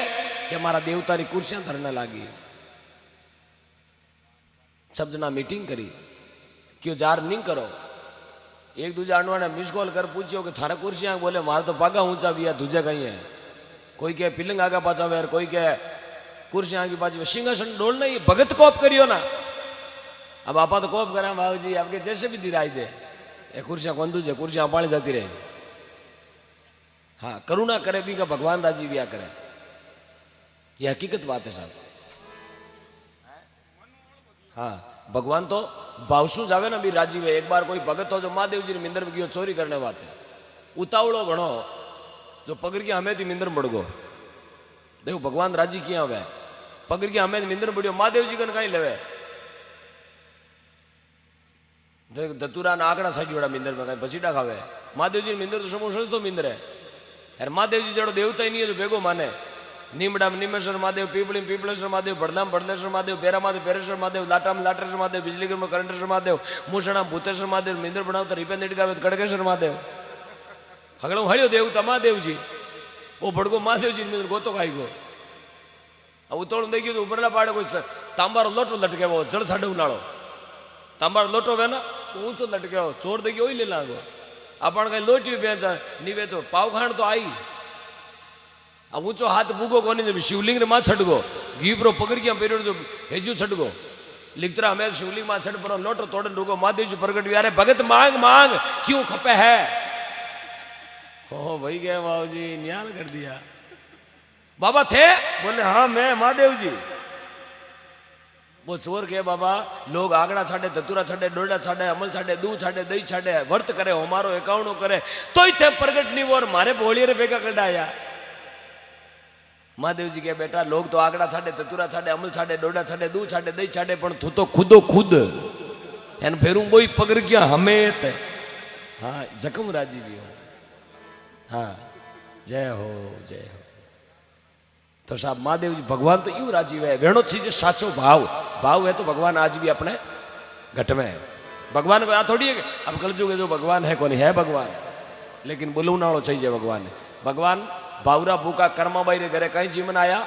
Speaker 1: कि हमारा देवता री कुर्सियां धरने लागी। सब जना मीटिंग करी क्यों जार नहीं करो। एक दूजे अणुआ ने मिस कॉल कर पूछो कि थारा कुर्सियां, बोले मार तो पागा ऊंचा भी है दूजे कहीं है। कोई के पिलंग आगा पाचा वेर, कोई के कुर्सियां आगे पाची। सिंहासन डोल नहीं भगत कोप करियो ना। अब आपा तो कोप करा बाबू जी आपके जैसे भी दिराई दे, ये कुर्सियां कौन दूजे कुर्सियां पानी जाती रहे। हाँ करुणा करे भी का भगवान राजी भी करे, ये हकीकत बात है साहब। हाँ भगवान तो भावसू जावे ना भी राजी वे। एक बार कोई भगत हो जो महादेव जी ने मिंदर में गयो चोरी करने वाते, उतावड़ो घणो जो पकड़ के हमें थी मिंदर बढ़ गो। देखो भगवान राजी किया हुआ है, पकड़ के हमें मिंदर बढ़ियो महादेव जी कन कहीं लेवे। देख दतुरा ना आंकड़ा साइड मिंदर में कहीं पसीटा खावे। महादेव जी मिंदर तो समूह सस्तो मिंदर है, यार महादेव जी जड़ो देवता ही नहीं है जो भेगो माने नीमड़ा में नीमेश्वर महादेव, पीपड़ी में पीपलेश्वर महादेव, भड़ना में भड़नेश्वर महादेव, पेरा में पेरेश्वर महादेव, लाटा में लाटेश्वर महादेव, बिजलीगर में करंटेश्वर महादेव, मूषणा में भूतेश्वर महादेव, मिंदर बनावता रिपेन निटगावे कड़केश्वर महादेव। हगड़ो हड़ियो देवता महादेव जी वो भड़को महादेव जी मिंदर गोतो खाई गो। अब उतोड़ देखियो तो ऊपरला पाड़े कोई तांबारो लोटो लटके वो जड़ साडे उलाड़ो तांबारो लोटो वे ना ऊंचो लटके हो चोर देखियो ही ले लागो अपन कहीं लोटी बेचा नीवे तो पाव खाण तो आई अब ऊंचो हाथ भूगो कोनी जब शिवलिंग रे मां छटगो घी प्रो पकड़ के पेरियो जो हेजू छटगो लिखतरा हमें शिवलिंग मां छट पर लोटो तोड़न रुको महादेव जी प्रगट यारे भगत मांग मांग क्यों खपे है। ओ भाई गए बाबू जी न्याल कर दिया। बाबा थे बोले हाँ मैं महादेव जी। वो चोर के बाबा लोग आगड़ा छाड़े धतूरा छाड़े डोडा छाड़े अमल छाड़े दूध छाड़े दही छाड़े वर्त करे हमारो एकाउंट करे तो थे प्रगट नहीं और मारे बोलिए रे बेगा कढ़ाया। महादेव जी के बेटा लोग तो आगड़ा छाड़े धतूरा छाड़े अमल छाड़े डोडा छाड़े दूध छाड़े दही छाड़े पण तू तो खुदो खुद एन फेरू बोई पकड़ गया हमें हाँ जखम राजी भी हो। हाँ जय हो जय हो। तो साहब महादेव जी भगवान तो यूं राजी है वेणो चीज साचो भाव भाव है तो भगवान आज भी अपने घट में है। भगवान को थोड़ी है अब कल जुगे जो भगवान है कौन है भगवान लेकिन बोलूना चाहिए भगवान भगवान बावरा भूखा कर्माबाई रे घरे कहीं जीवन आया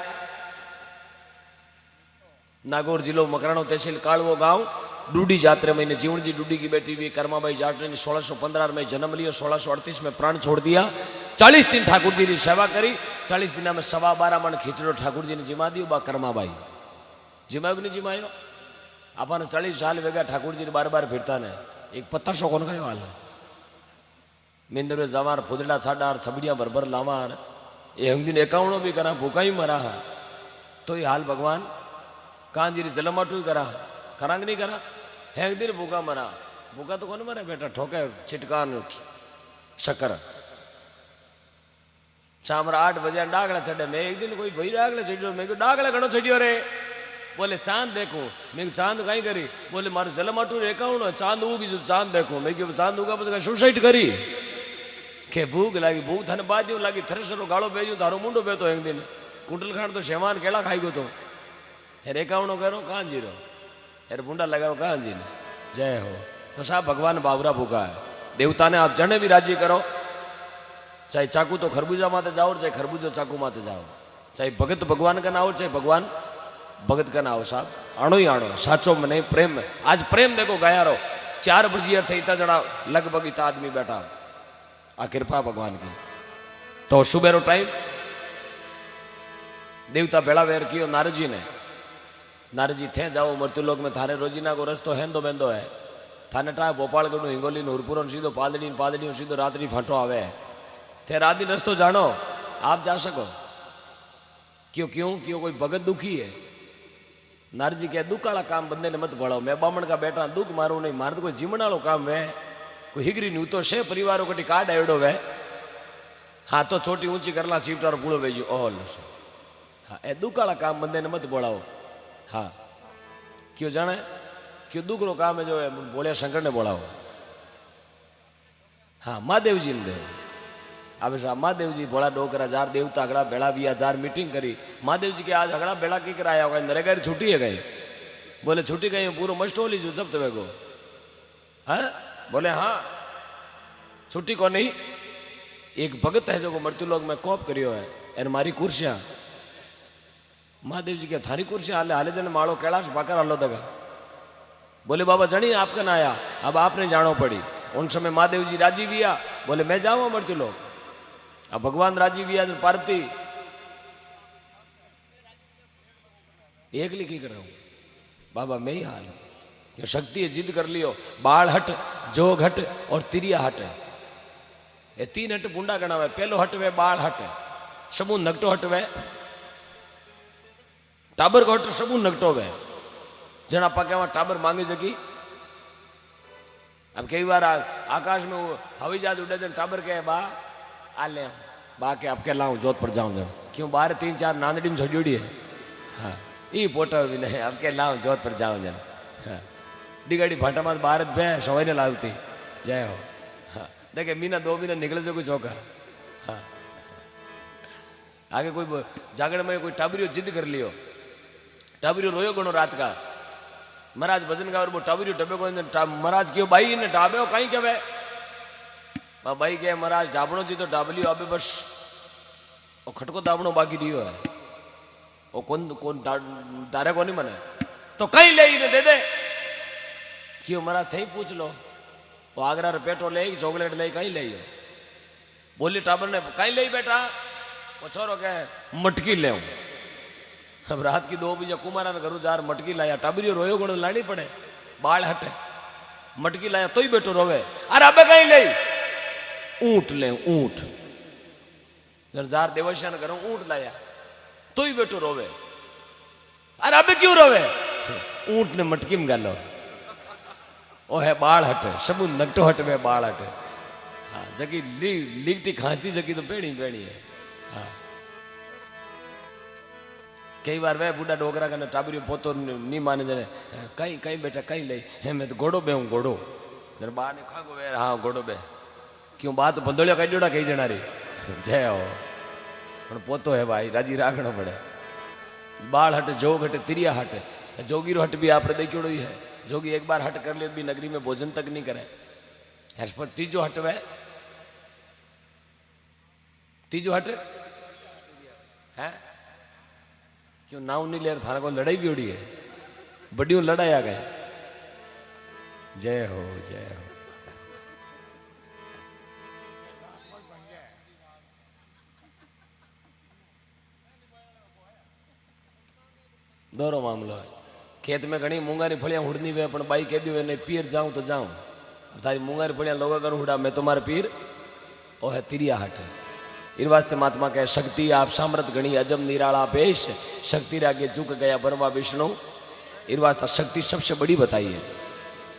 Speaker 1: नागौर जिलो मकराणो तहसील कालवो गांव डूडी जात्रे महीने जीवन जी डूडी की बेटी हुई कर्माबाई जाटरे ने 1615 में जन्म लिया 1638 में प्राण छोड़ दिया। 40 दिन ठाकुर जी की सेवा करी 40 दिन में 12.25 मन खींचड़ो ठाकुर जी ने जिमा दियो बा कर्माबाई जिमायो नहीं जिमायो आपने 40 साल वेगा ठाकुर जी बार बार फिरता ने एक पत्ता शो कौन कयो हाल मिंदर जवार फुदड़ा छाडार सबड़िया भरभर लावार ये हम दिन एकावणो भी करा भूखा ही मरा है तो ये हाल भगवान कहाँ जी जलमाटू करा करांग नहीं करा है एक दिन भूखा मरा भूखा तो कौन मरे बेटा ठोके छिटकान शक्कर शाम 8 बजे डागला चढ़े मैं एक दिन कोई भाई डागला चढ़ियो मैं डागला घणो चढ़ियो रे बोले चांद देखो मैं चांद कहीं करी बोले मारो जलमाटू एकावणो चांद उगी जो चांद देखो मैं क्यों चांद उगा बस सुसाइड करी के भूख लागी भूख थने बाजियो लागी थ्रेसरो गाड़ो बेजू थारो मुंडो बेतो एक दिन कुंटल खाण तो शेमान केला खाई गयो तो हेर एकावणो करो कहाँ जीरो यार बुंडा लगाओ कहाँ जी ने जय हो। तो साहब भगवान बावरा भूखा है देवता ने आप जने भी राजी करो चाहे चाकू तो खरबूजा माते जाओ चाहे खरबूजो चाकू माते जाओ चाहे भगत भगवान का ना हो चाहे भगवान भगत का ना हो साहब आणो ही आणो साचो मने प्रेम आज प्रेम देखो गया रो 4 बजे थे इतना जड़ा लगभग इतना आदमी बैठा आ कृपा भगवान की। तो सुबेरो टाइम देवता बेड़ा वेर कियो नारद जी ने नारद जी थे जाओ मृत्युलोक में थारे रोजीना को रस्तो हेंदो बेंदो है थाने ट्राय भोपालगढ़ हिंगोली हुरपुर सीधो पादड़ी सीधो रात्रि फाटो आवे थे रात दिन रस्तो जानो आप जा सको क्यों क्यों क्यों कोई भगत दुखी है नारद जी कह दुख वाला काम बंदे ने मत बढ़ाओ मैं बामण का बेटा दुख मारू नहीं मार तो कोई जीवन वालों काम है कोई हिगरी नहीं तो शे परिवारों कटी काट एवडो वे हाँ तो छोटी ऊंची करला चीपटारो पूड़ो भेजो ओह हाँ ए दुख वाला काम बंदे ने मत बढ़ाओ। हाँ क्यों जाने क्यों दुख रो काम है जो है बोलिया शंकर ने बोलाओ। हाँ महादेव जी ने दे अब महादेव जी बोला डोकरा जार देवता अगड़ा बेड़ा भी जार मीटिंग करी महादेव जी के आज अगड़ा बेड़ा की कराया होगा नरेगा छुट्टी है गई बोले छुट्टी गई पूरा मस्ट हो लीजिए जब तक को हाँ बोले हाँ छुट्टी को नहीं एक भगत है जो को मृत्युलोक में कोप करियो है एन मारी कुर्सियां महादेव जी के थारी कुर्सियां हाले हाले जन माड़ो कैलाश भाकर हालो दगा बोले बाबा जनी आपका ना आया अब आपने जानो पड़ी उन समय महादेव जी राजी विया बोले मैं जाऊँ मृत्युलोक अब भगवान राजी विया पार्वती एक लिखी कर रहा हूं बाबा मैं ही हाल ये शक्ति है जिद कर लियो बाल हट जोग हट और तिरिया हट ये 3 हट बुंडा गणा हुए पहलो हट वे बाल हट समूह नगटो हट वे टाबर को हट समूह नगटो वे जना पाके वहां टाबर मांगे जगी अब कई बार आकाश में हवाई जहाज उड़े जन टाबर के बा आ ले बा के आपके लाऊं जोधपुर जाऊं जन क्यों बाहर 3-4 नांदड़ी में छोड़ी है हाँ ये पोटा भी नहीं आपके लाऊं जोधपुर जाऊं जन हाँ डिगाड़ी फाटा मत भारत पे सवाई ने लालती जय हो। हाँ देखे मीना 2 महीने निकले जो कुछ होगा। हाँ आगे कोई जागरण में कोई टाबरियो जिद कर लियो, टाबरियो रोयो गणो रात का, महाराज भजन गावर वो टाबरियो टबे को महाराज क्यों भाई ने डाबे कहीं के भाई के महाराज डाबणो जी तो डाब लियो अबे बस वो खटको दाबणो बाकी रियो है वो कौन दारे को नहीं मने तो कहीं ले ही दे दे क्यों महाराज थे पूछ लो वो आगरा रे पेट्रोल ले चॉकलेट ले कहीं ले बोली टाबर ने कहीं ले बेटा वो छोरो कहे मटकी ले अब रात की 2 बजे कुमारा ने करूँ जार मटकी लाया टाबरियो रोयो गणो लानी पड़े बाल हटे मटकी लाया तो ही बेटो रोवे अरे अबे कहीं ले ऊंट ले ऊंट जार देवस्या ने करूँ ऊंट लाया तो ही बेटो रोवे अरे अबे क्यों रोवे ऊंट ने मटकी में गालो ओ है बाल हटे सबू नगटो हट में बाल हटे हाँ जगी लीगटी खांसती जगी तो पेड़ी पेड़ी है हाँ कई बार वह बूढ़ा डोगरा का टाबरियो पोतो नहीं माने जने कहीं कहीं बेटा कहीं ले है मैं तो घोड़ो बे हूँ घोड़ो जरा बाहर ने खागो वे हाँ घोड़ो बे क्यों बात बंदोलिया कहीं जोड़ा कहीं जना रही जय हो पर पोतो है भाई राजी राखना पड़े बाल हटे जोग हटे तिरिया हटे जोगीरो हट भी आप देखियो ही है जोगी एक बार हट कर ले भी नगरी में भोजन तक नहीं करे हर्ष पर तीजो हट वे तीजो हट है क्यों नाव नहीं ले थाना को लड़ाई भी उड़ी है बड़ियों लड़ाई आ गए जय हो जय हो दोरो मामलो है खेत में घनी मूंगारी फलियां हुड़नी वे पण बाई कह दी नहीं पीर जाऊं तो जाऊं थारी मूंगारी फलियां लोग करूं हुड़ा मैं तुम्हारे पीर ओ है तिरिया हट इन वास्ते महात्मा कहे शक्ति आप सामर्थ गणी अजम निराला पेश शक्ति आगे झुक गया ब्रह्मा विष्णु इन वास्ते शक्ति सबसे बड़ी बताई है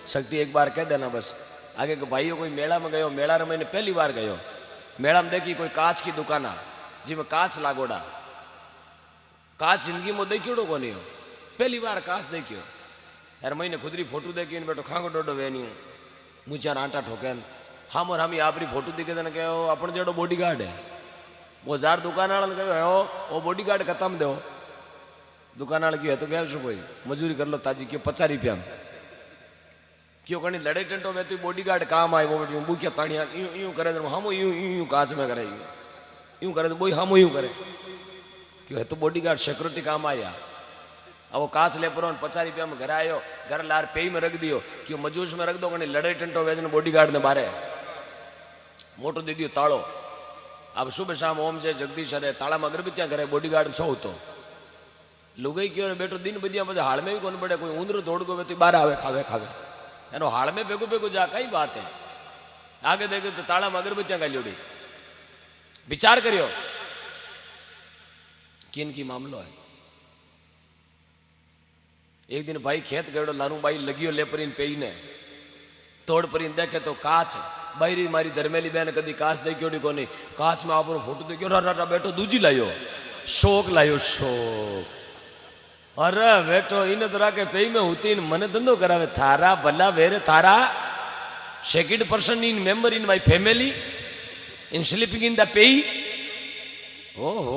Speaker 1: शक्ति एक बार कह देना बस आगे के भाइयों कोई मेला में गयो मेला में मैंने पहली बार गयो मेला में देखी कोई कांच की दुकाना जिसमें कांच लागोड़ा कांच जिंदगी में देखियो को नहीं हो पहली बार कांच देखियो यार मैंने खुदरी फोटो देखी बेटो खांगो डोडो वेनी मुझे आटा ठोकन हम और हम आपरी फोटो दिखे थे कहो अपन जेडो बॉडीगार्ड है वो जार दुकान वाले कहो वो बॉडीगार्ड खत्म दो दुकान वाले क्यों है तो क्या शो कोई मजूरी कर लो ताजी क्यों 50 रुपया में क्यों कहीं लड़ाई टंटो में तो बॉडीगार्ड काम आए वो बुकिया ताड़िया यूं यूं करे हम यूं यूं कांच में करे यूं करे तो बोई हम यूं करे क्यों है तो बॉडीगार्ड सिक्योरिटी काम आया अब वो कांच ले परो 50 रुपया में घर आयो घर लार पे में रख दियो क्यों मजूस में रख दो कहीं लड़ाई टंटो वेज बॉडीगार्ड ने बारे मोटो दे दियो ताड़ो अब सुबह शाम ओम जय जगदीश अरे ताड़ा में अगरबत्तियां करे बॉडीगार्ड छो तो लुगाई क्यों बेटो दिन बदिया बजे हाल में भी कौन पड़े कोई ऊंदरो दौड़ गो तो बाहर आवे खावे खावे एनो हाल में बेगो बेगो जा कई बात है आगे देखे तो ताड़ा में अगरबत्तियां गाली उड़ी विचार करियो किन की मामलो है एक दिन भाई खेत गयो लानू भाई लगियो लेपरीन पेई ने तोड़ परीन देखे तो कांच बायरी मारी धर्मेली बहन कदी कांच देखियो कोनी कांच में आपनो फोटो देखियो रा बेटो दूजी लायो शोक लायो शोक अरे बेटो इन तरह के पेई में होती मने धंधो करावे थारा भला वेरे थारा second person in member in my family in sleeping in the पेई ओ हो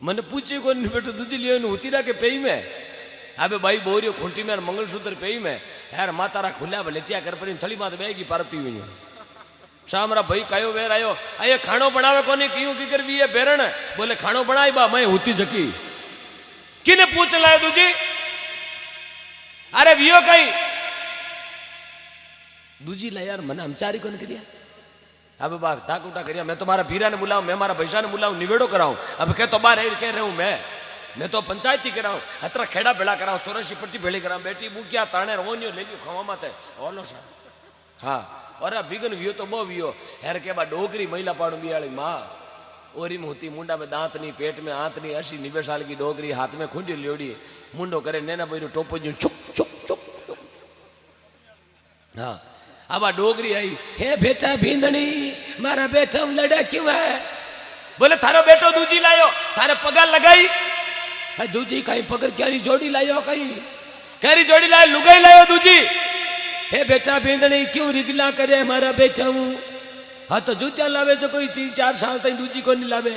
Speaker 1: मैंने पूछे को बेटो दूजी लियो होती रहा के पेई में अबे भाई बोरियो खूंटी में मंगलसूत्र पेई में यार मातारा खुल्या लेटिया कर पर थली मात बेगी पारती हुई शामरा भाई कयो वेर आयो अये खानो बनावे कोनी क्यों की करवी है बेरण बोले खानो बनाई बा मैं होती जकी किने पूछ लायो दूजी अरे वियो कई दूजी ला यार मने हमचारी कोन करिया अब बा ताकुटा करिया मैं तुम्हारा भीरा ने बुलाऊं मैं हमारा भैसा ने बुलाऊं निवेड़ो कराऊं अब कह तो बाहर कह रहा हूं मैं तो पंचायती कराऊं हतरा खेड़ा भेड़ा कराऊं 84 पट्टी भेड़ी कराऊं बेटी बुकिया ताने रोनियो ले लियो खवा मत ओलो सा हाँ और बिगन वियो तो बो वियो हेर के बा डोगरी महिला पाड़ू बियाली माँ ओरी में होती मुंडा में दांत नहीं पेट में आंत नहीं 80-90 साल की डोगरी हाथ में खुंडी लियोड़ी मुंडो करे नैना बोरो टोपो जो चुप चुप चुप हाँ अब डोगरी आई हे बेटा भींदनी मारा बेटा लड़ा क्यों है बोले थारो बेटो दूजी लायो थारे पगार लगाई है दूजी कहीं पकड़ क्यारी जोड़ी लायो कहीं क्यारी जोड़ी लायो लुगाई लायो दूजी हे बेटा भींदनी क्यों रिगला करे हमारा बेटा हूँ हाँ तो जूतिया लावे जो कोई 3-4 साल तक दूजी को नहीं लावे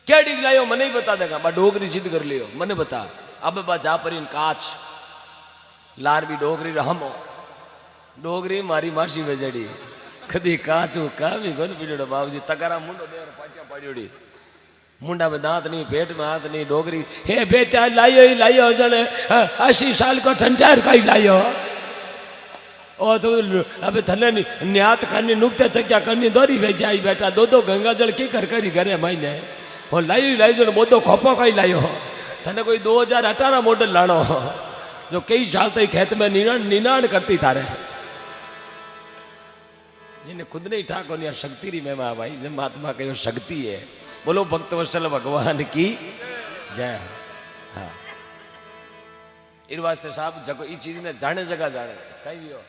Speaker 1: केड़ी लायो मने ही बता देगा बा डोगरी जिद कर लियो मने बता अब बा जा पर इन काच लार भी डोगरी रहमो डोगरी मारी मासी बेजड़ी कदी काचू का भी गन पीड़ो बाबूजी तकारा मुंडो देर पाटिया पाड़ियोड़ी मुंडा में दांत नहीं पेट में हाथ नहीं डोगरी हे बेटा लाइयो ही लाइयो जने 80 साल को ठंडार का ही लाइयो ओ तो अबे थने न्यात करनी नुक्ते थक्या करनी दोरी भेज जाई बेटा दो गंगा जल की कर करी करे मायने ओ लाइयो जो बोदो खोपो का ही लाइयो थने कोई 2018 मॉडल लाणो जो कई साल तक खेत में निनाण करती थारे जिन्हें खुद नहीं ठाको नहीं शक्ति री महिमा भाई जब महात्मा कहो शक्ति है बोलो भक्त वत्सल भगवान की जय। हाँ इन वास्ते साहब जगह ई चीज ने जाने जगह जाने कहीं भी हो